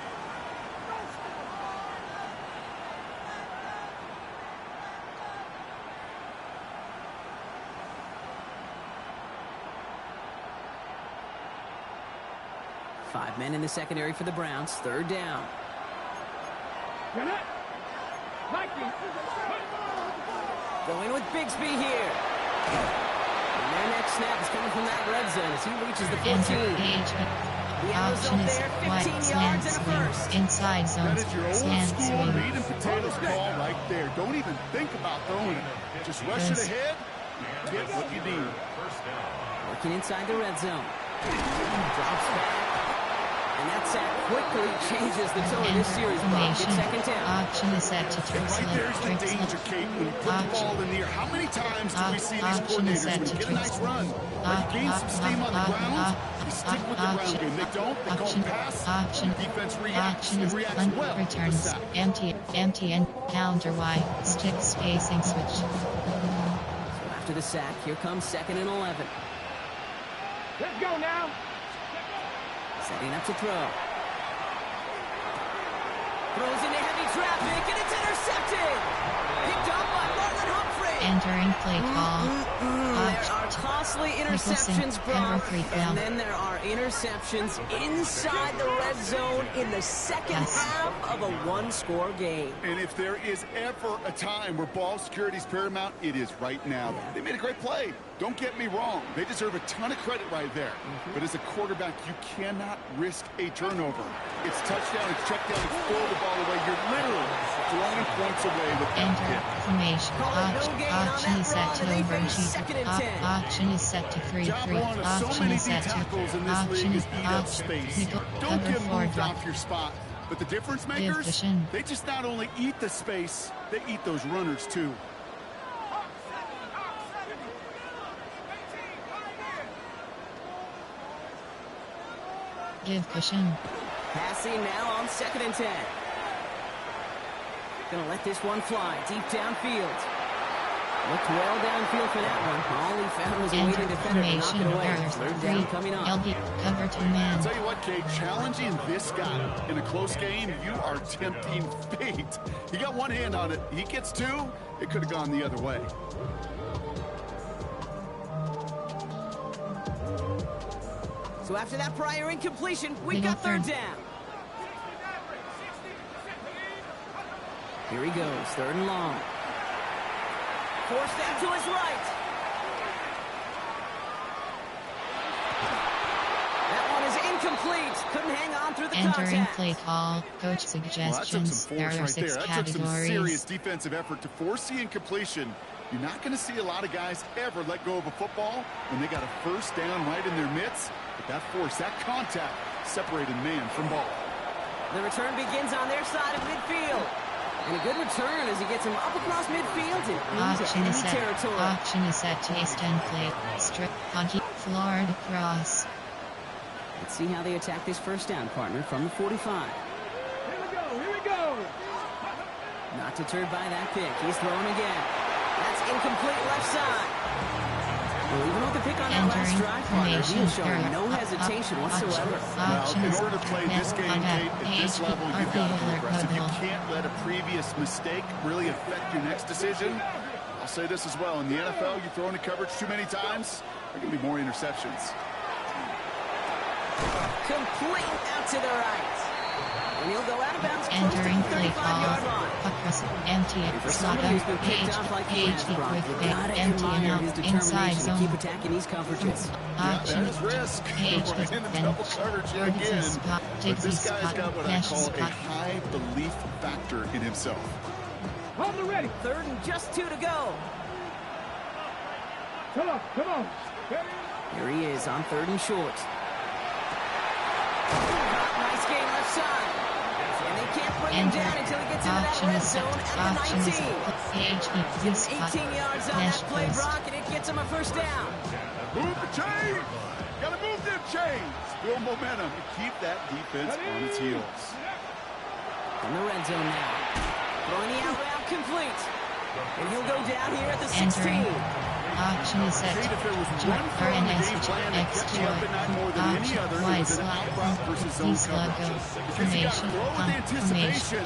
Five men in the secondary for the Browns. Third down. Going with Bigsby here. And their next snap is coming from that red zone as he reaches the 14. Enter engagement. The end Option result is there, wide 15 slant yards and a swing. first. Inside zone. That is your old Slant school swing. meat and potatoes call right there. Don't even think about throwing it. Just rush it Yes. ahead. Get what you need. Working inside the red zone. Drops back. And that sack quickly changes the tone of this Enter series, Brock. It's formation. second down. Option is set to trick Right slip. there's the Trick danger, slip. Kate, when you put the ball in the air. How many times do we see these Option is coordinators set when to you get a trick nice slip. run, like gain some steam on the ground, you stick with the ground game. They don't, they call pass, Option. defense reacts, Option and is reacts punt well to the returns. sack. Empty and counter Y. Stick spacing switch. So after the sack, here comes second and 11. Let's go now. Setting up to throw. Throws into heavy traffic, and it's intercepted. Picked up by Marlon Humphrey. Entering play call. There are costly interceptions, Brock, Free and then there are interceptions inside the red zone in the second half of a one-score game. And if there is ever a time where ball security is paramount, it is right now. They made a great play. Don't get me wrong. They deserve a ton of credit right there. But as a quarterback, you cannot risk a turnover. It's touchdown, it's check down, it's throw the ball away. You're literally throwing points away with that Enter hit. formation. Call it no gain on Option that is set run, to and they over finish second and 10. Option is set to 3-3. Job one of so Option many is set to tackles in this league is eat up space. nickel, Don't cover get four moved drop. off your spot. But the difference makers, Position. they just not only eat the space, they eat those runners too. Give cushion. Passing now on second and 10. Gonna let this one fly deep downfield. Looked well downfield for that one. All he found was a Enter waiting defender to knock formation. it away. Errors. Third down coming up. LB cover 2 man. I'll tell you what, Kate, challenging this guy in a close game, you are tempting fate. He got one hand on it. He gets two, it could have gone the other way. So after that prior incompletion, we've Legal got third third. down. Here he goes, third and long. Forced out to his right. That one is incomplete. Couldn't hang on through the Entering contact. play call. Coach Well, that took suggestions. some There force are right 6 there. That took some categories. serious defensive effort to force the incompletion. You're not going to see a lot of guys ever let go of a football when they got a first down right in their midst. But that force, that contact, separated man from ball. The return begins on their side of midfield. And a good return as he gets him up across midfield and into Option is enemy set. territory. Option is set to East End play. Strip hockey. Florida cross. Let's see how they attack this first down, partner, from the 45. Here we go. Here we go. Not deterred by that pick. He's throwing again. That's incomplete left side. Well, even with the pick on that last Entering drive, partner, he formation. was showing no hesitation whatsoever. Well, in order to play this game, Kate, at this level, you've got to be aggressive. You can't let a previous mistake really affect your next decision. I'll say this as well. In the NFL, you throw into coverage too many times, there can be more interceptions. Complete out to the right. And he'll go out of bounds close to Entering the play 35-yard call. line. Puck cross. Empty it. For Slot somebody who's been out. picked off like he has, Brock, Quick you pick. gotta Empty and admire his out. Inside determination to keep zone. attacking these coverages. Yeah, that is risk. Page We're is in the bench. double coverage here Ferguson again. spot. But Diggsy this guy's spot. got what I Nash call a spot. high belief factor in himself. Hold the ready. Third and just 2 to go. Come on, come on. Here he is on 3rd and short. Nice game left side. And they can't bring him down until he gets into that red zone at the 19. Gets 18 yards on that play, Brock, and it gets him a first down. Move the chains. Got to move them chains. Build momentum and keep that defense on its heels. In the red zone now. Throwing the out route complete. And he'll go down here at the 16. Option is set. If there was one throw in the game plan that kept me up at night more than any other, it was an out route versus zone coverage. Because you got to throw with anticipation.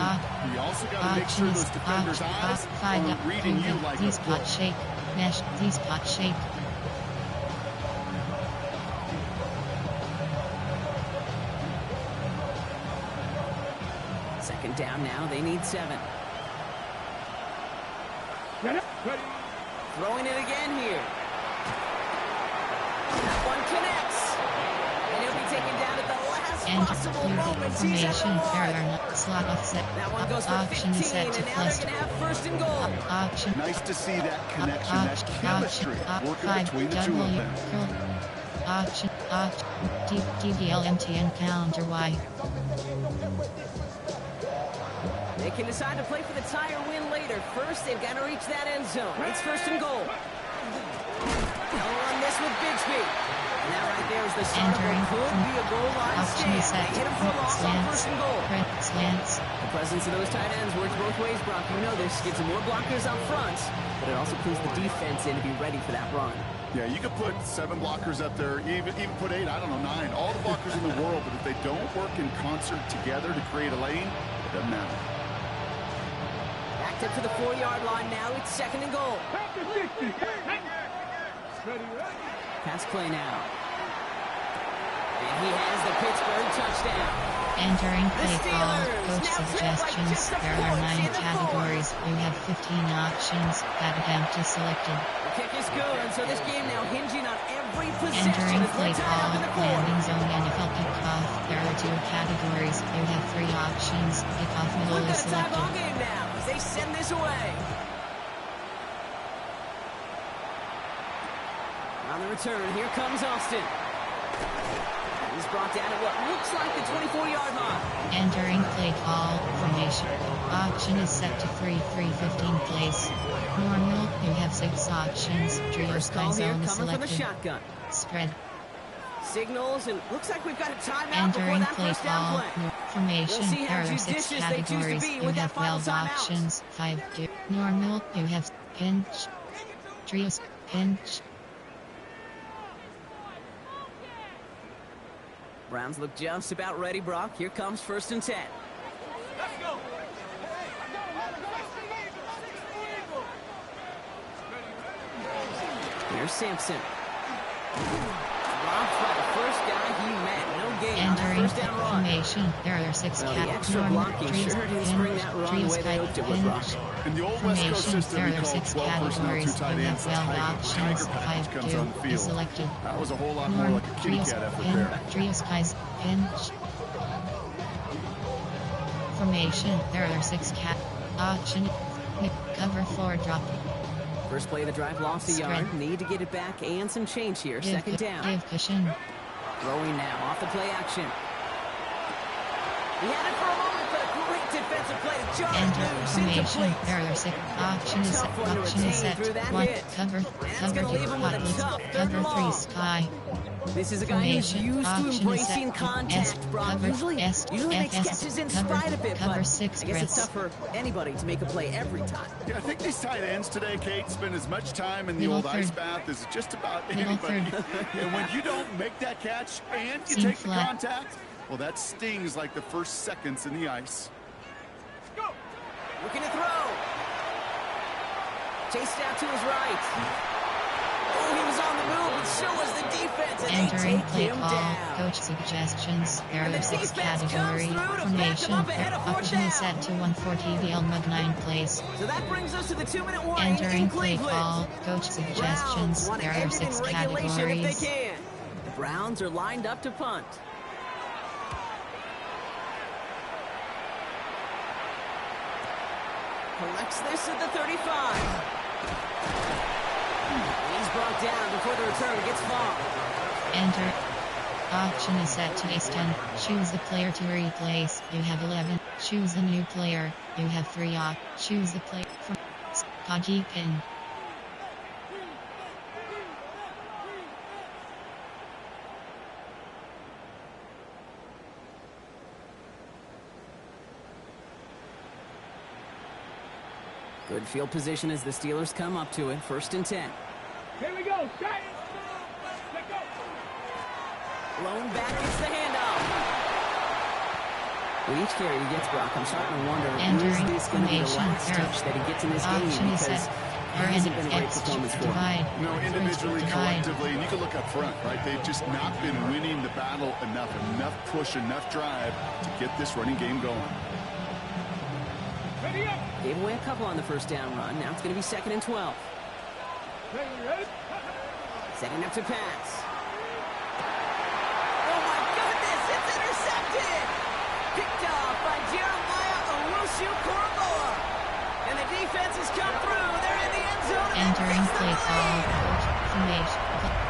You also got to make sure those defenders' eyes are reading you like a book. Shake. Mesh. These pot shake. Second down now. They need 7. Ready. Throwing it again here. That one connects. And he'll be taken down at the last possible moment. He's at the line. Slot offset. That one goes for Option 15, is set and to now they're plus. going to have 1st and goal. Option. Nice to see that connection, that chemistry working between the two of them. Option. DDL MTN counter Y. They can decide to play for the tie or win later. First, they've got to reach that end zone. It's 1st and goal. They'll run this with Bigsby. And that right there is the start of what could be a goal line stand. They hit him for a loss on 1st and goal. Slants. The presence of those tight ends works both ways, Brock. You know this. Gets more blockers up front, but it also clues the defense in to be ready for that run. Yeah, you could put 7 blockers up there, even put 8, I don't know, 9. All the blockers in the world, but if they don't work in concert together to create a lane, it doesn't matter. Backed up to the 4-yard line now. It's 2nd and goal. Pass play now. And he has the Pittsburgh touchdown. Entering play call. Coach suggestions. There are 9 categories. You have 15 options. That attempt is selected. The kick is good, so this game now hinging on every possession. Entering As play we're tied call. up in the fourth. Landing zone NFL kickoff. There are 2 categories. You have 3 options. Kickoff goal We've is got a tie ball selected. game now as they send this away. On the return, here comes Austin. He's brought down at what looks like the 24-yard line. Entering play call. Formation. Option is set to 3-3-15 plays. Normal. You have 6 options. Trios First by call here zone is coming from the selected. shotgun. Spread. Signals, and looks like we've got a timeout before Entering that play first down call. play. Formation. We'll see how There are 6 judicious they choose to categories. be You with that have final 12 timeout. options. 5 to normal. You have pinch. Trios. Pinch. Browns look just about ready, Brock. Here comes 1st and 10. Here's Sampson. Dropped by the first guy he met. No gain on that Entering first down run. formation. There are 6 Well, the extra categories. blocking sure didn't spring that run the way they hoped it would, Brock. In the old West Coast Formation. system, There we are called 6 12 personnel, 2 categories. tight You ends. have 12 Tiger options. package 5 comes on the to field. is selected. That was a whole lot more like a kitty cat effort there. Trios guys. Pinch. Formation. There are 6 option. Cover 4 drop. First play of the drive lost a yard. Need to get it back and some change here. Second down. Give cushion. Throwing now off the play action. He had it for a moment, but a great defensive play to jar it Enter loose. formation. Incomplete. There are 6 options. Tough one to Option is retain set. through that 1. hit. Cover. And that's Cover gonna leave him with a hot tough list. third Cover and 3 long. sky. This is a guy who's Formation. used to Option is embracing set. contact, Brock. Cover Usually makes catches in spite of it, cover but 6 I guess it's press. tough for anybody to make a play every time. Yeah, I think these tight ends today, Kate, spend as much time in the Middle old ice third. bath as just about Middle anybody. third. And when you don't make that catch and you Seam take the flat. contact, well, that stings like the first seconds in the ice. Looking to throw. Chased out to his right. Oh, he was on the move, but so was the defense, and Entering they take play him call, down. coach suggestions. There And are the 6 defense comes category through to back 'em formation. up ahead of fourth Option is down. set to 140 VL Mug 9 place. So that brings us to the 2-minute warning Entering in play Cleveland. call, coach Browns suggestions. want to There are end it 6 in regulation if they categories. can. The Browns are lined up to punt. Collects this at the 35. He's brought down before the return gets far. Enter. Option is set to base 10. Choose the player to replace. You have 11. Choose a new player. You have 3 op. Choose the player from Poggy Pin. Good field position as the Steelers come up to it. 1st and 10. Here we go. Set. Let go. Blown back, gets the handoff. With each carry he gets, Brock, I'm starting to wonder, is Entering this going to be the formation. last touch that he gets in this game? Option is Because set. it hasn't been a great performance for him. Divide. You know, individually, Divide. collectively, and you can look up front, right? They've just not been winning the battle enough push, enough drive to get this running game going. Ready up. Gave away a couple on the 1st down run. Now it's going to be 2nd and 12. Ready. Setting up to pass. Oh my goodness, it's intercepted! Picked off by Jeremiah Owusu-Koramoah. And the defense has come through. They're in the end zone. And Entering that's the play call, lead. coach formation.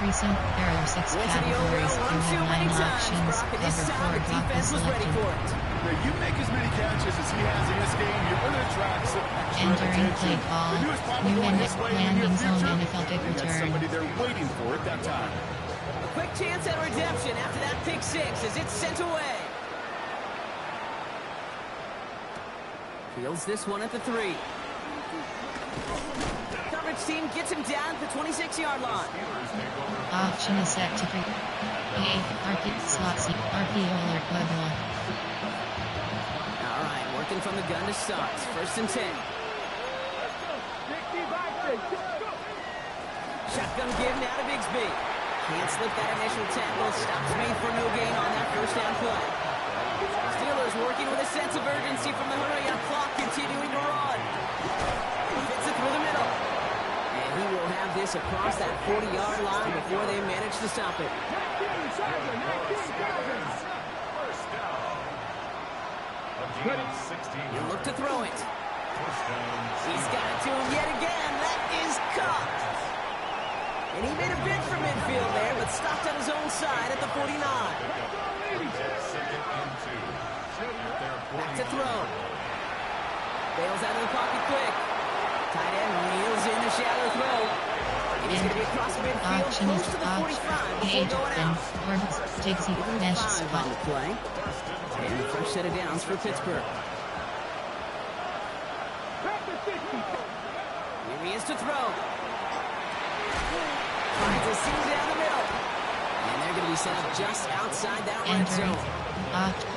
Recent. There are 6 Went to the categories. overall You run too have many 9 times, options. Brock, and this Cover time 4 the drop defense is was ready selected. for it. Now, you make as many catches as he has in this game, you're going to attract some extra Entering attention. play call. The news probably New going this way in the near landing zone future. NFL kick And that's return. somebody they're waiting for at that time. A quick chance at redemption after that pick 6 as it's sent away. Fields this one at the 3. Coverage team gets him down at the 26-yard line. Option is set to 3. RP slot C. RP alert level. All right, working from the gun to start. 1st and 10. 65. Shotgun give now to Bigsby. Can't slip that initial tackle. Stops made for no gain on that 1st down play. Steelers working with a sense of urgency from the hurry-up clock, continuing to run. Fits it through the middle. And he will have this across that 40-yard line before they manage to stop it. 19 seconds. First down. A gain of 16 He'll look to throw it. First down. He's got it to him yet again. That is caught. And he made a bid for midfield there, but stopped on his own side at the 49. Second and 2. At their Back to 49. throw. Bails out of the pocket quick. Tight end wheels in the shallow throw. And he's going to be across midfield Option close is to the option. 45 before Age going and out. orbs takes the mesh 5 on spot. the play. And a fresh set of downs for Pittsburgh. Here he is to throw. Finds a seam down the middle. And they're going to be set up just outside that red Entering. zone.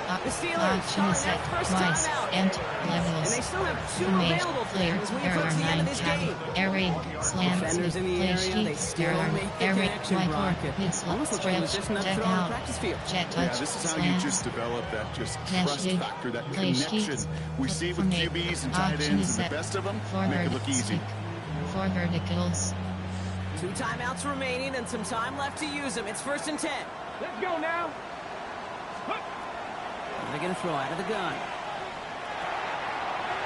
The Steelers Option calling is set that first twice. timeout. Empty And levels. they still have 2 Formation available player. players as we There approach are the end 9 of this game. Air raid. Slams. Defenders in the Play area, sheet. they still There are make the air raid. connection, White Brock. or mid slot. Almost looks like it was Stretch. just another Check throw on the out. practice field. Jet Yeah, touch. this is how you Slams. just develop that just Dash trust dig. factor, that Play connection. sheet. We see with Formate. QBs and tight Option ends, is and the set. best of them Four make it look easy. 4 verticals. 2 timeouts remaining and some time left to use them. It's 1st and 10. Let's go now. They're going to throw out of the gun.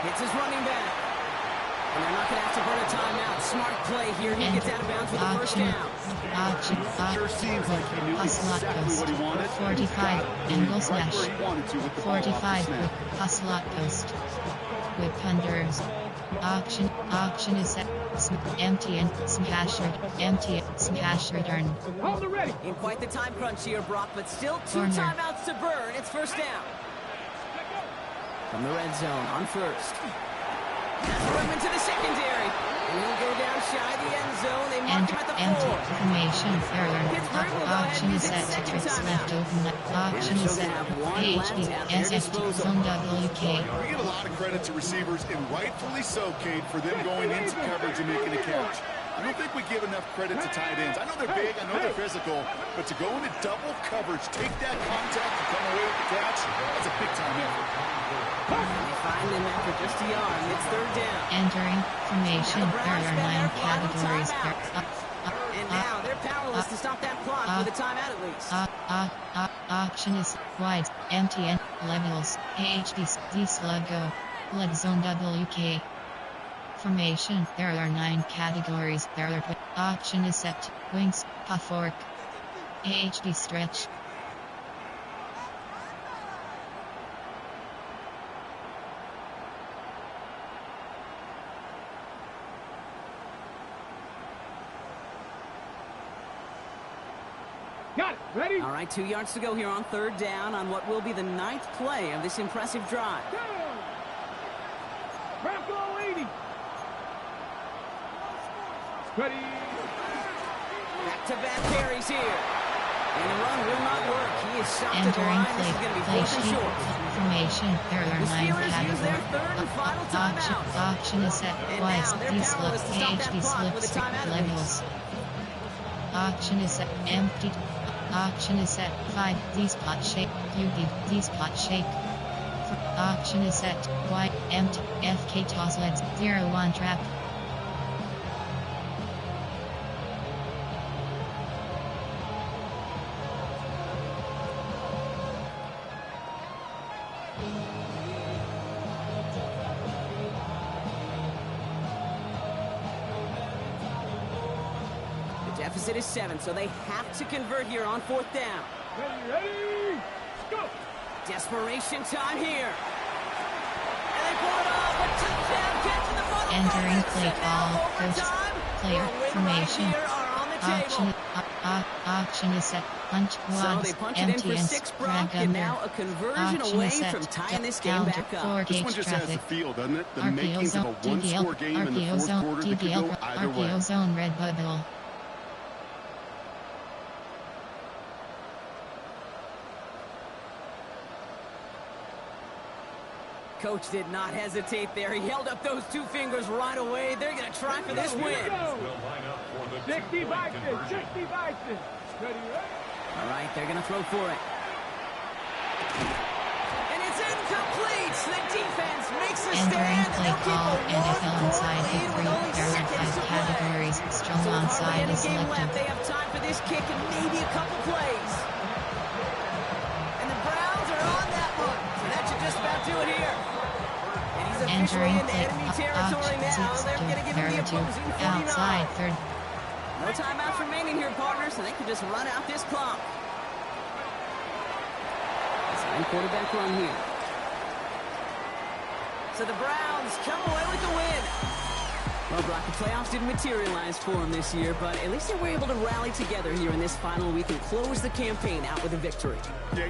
Hits his running back. And they're not going to have to burn a timeout. Smart play here. He gets out of bounds with the 1st down. Sure seems like he knew exactly what he wanted. 45. Angle Right slash. where he wanted to with the ball off the 45 snap. with Ocelot Post. With Punders. Option is set. Empty and smash empty smash return. Hold it ready. In quite the time crunch here, Brock, but still 2 Corner. timeouts to burn. It's 1st down. From the red zone on 1st. That's room into the secondary. And he'll go down shy of the end zone. They mark him at the 4. Formation error. Pittsburgh will go ahead Option and is use set its to second tricks timeout. left open. Option And is they're set. gonna have one PHP left at their SFT disposal. zone WK. We get a lot of credit to receivers, and rightfully so, Kate, for them going into coverage and making a catch. I don't think we give enough credit to tight ends. I know they're big, I know they're physical, but to go into double coverage, take that contact and come away with the catch, that's a big-time effort. And they find them after just a yard. It's third down. Entering formation, there are 9 categories. And now they're powerless to stop that clock with a timeout at least. Option is wide, MTN, levels, HD, D slug go, leg zone WK. Formation, there are 9 categories. There are option is set, wings, puff fork, HD stretch. Got it. Ready? All right, 2 yards to go here on third down on what will be the 9th play of this impressive drive. Down. Bronco 80. Ready. Back-to-back carries here. And the run will not work. He is stopped at the Entering line. This is going to be fourth and short. Formation, there are The 9 Steelers use their categories. third and final timeout. Option is set, And wide, now they're D slip, powerless to stop that HD clock slip, with a timeout at levels. Option is set, empty. Option is set, 5, D spot shake, D spot shake. Option is set, wide, empty, FK toss legs, 0-1 trap. The deficit is 7, so they have to convert here on fourth down. Ready. Go. Desperation time here. And they pull it off. A touchdown catch in the bottom. Entering play call, coach, player, formation. Option is set, punch, So wads, they punch it in for empty 6, Brock, drag and under. now a conversion Option away is set, from tying this game back up. This one just has the feel, doesn't it? The makings of a one-score game in the fourth quarter that could go either way. RPO zone red bubble. Coach did not hesitate there. He held up those 2 fingers right away. They're going to try for this win. Will line up for the 60 two-point Vikings. conversion. 60 Vikings. Ready. All right, they're going to throw for it. And it's incomplete. The defense makes a Entering stand. And play they'll keep call, a NFL inside one-point lead the with 3, only there are seconds 5 to play. categories, strong So with hardly onside any is game left, selected. they have time for this kick and maybe a couple plays. And the Browns are on that one. So that should just about do it here. And he's officially Entering into play enemy territory now. They're going to give him the opposing 49. outside third. No timeouts remaining here, partners, so they can just run out this clock. Same quarterback run here. So the Browns come away with the win. Well, Brock, the playoffs didn't materialize for them this year, but at least they were able to rally together here in this final week and close the campaign out with a victory. Yeah,